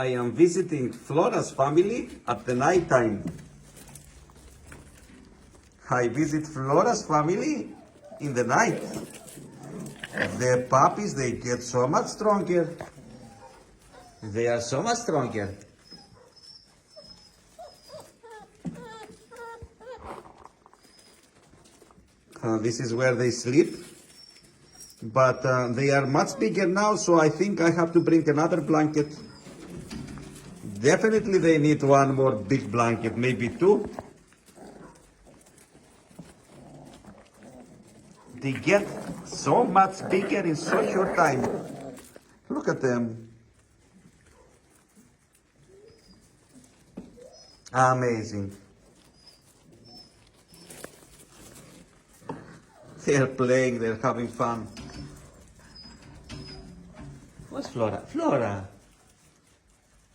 I am visiting Flora's family at the night time. I visit Flora's family in the night. The puppies, they get so much stronger. They are so much stronger. This is where they sleep. But they are much bigger now, so I think I have to bring another blanket. Definitely they need one more big blanket, maybe two. They get so much bigger in so short time. Look at them. Amazing. They're playing, they're having fun. What's Flora? Flora!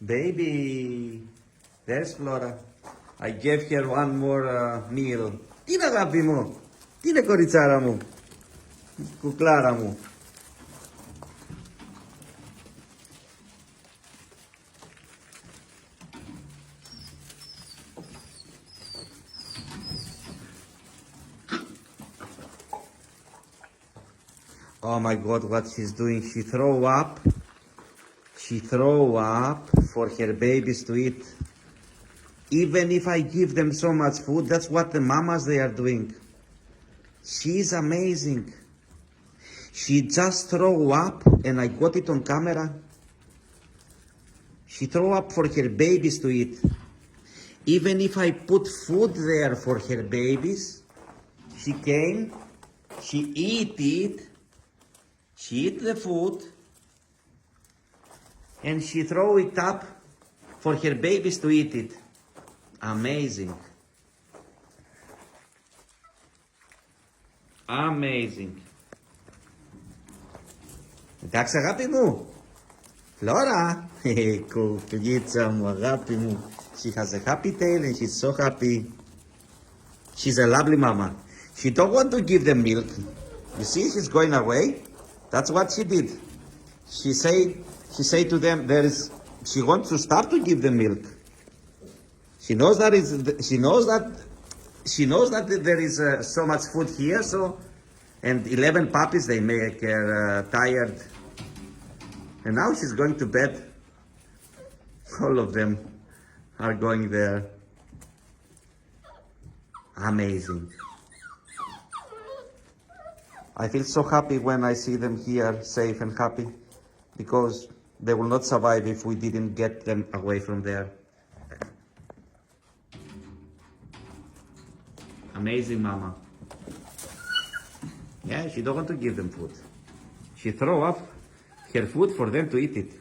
Baby! There's Flora. I gave her one more meal. Τι είναι αγάπη μου? Τι είναι κοριτσάρα μου? Κουκλάρα μου. Oh my God, what she's doing. She throw up for her babies to eat. Even if I give them so much food, that's what the mamas they are doing. She's amazing. She just throw up, and I got it on camera. She throw up for her babies to eat. Even if I put food there for her babies, she came, she eat it, she eat the food, and she throw it up for her babies to eat it. Amazing. Amazing. Εντάξει αγάπη μου. Flora. Κουκλίτσα μου, αγάπη μου. She has a happy tail and she's so happy. She's a lovely mama. She don't want to give them milk. You see, she's going away. That's what she did. She say to them, she wants to start to give them milk. She knows that there is so much food here, so, and 11 puppies, they make her tired. And now she's going to bed. All of them are going there. Amazing. I feel so happy when I see them here safe and happy, because they will not survive if we didn't get them away from there. Amazing mama. Yeah, she don't want to give them food. She throw up her food for them to eat it.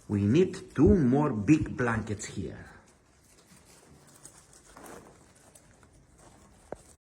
We need 2 more big blankets here.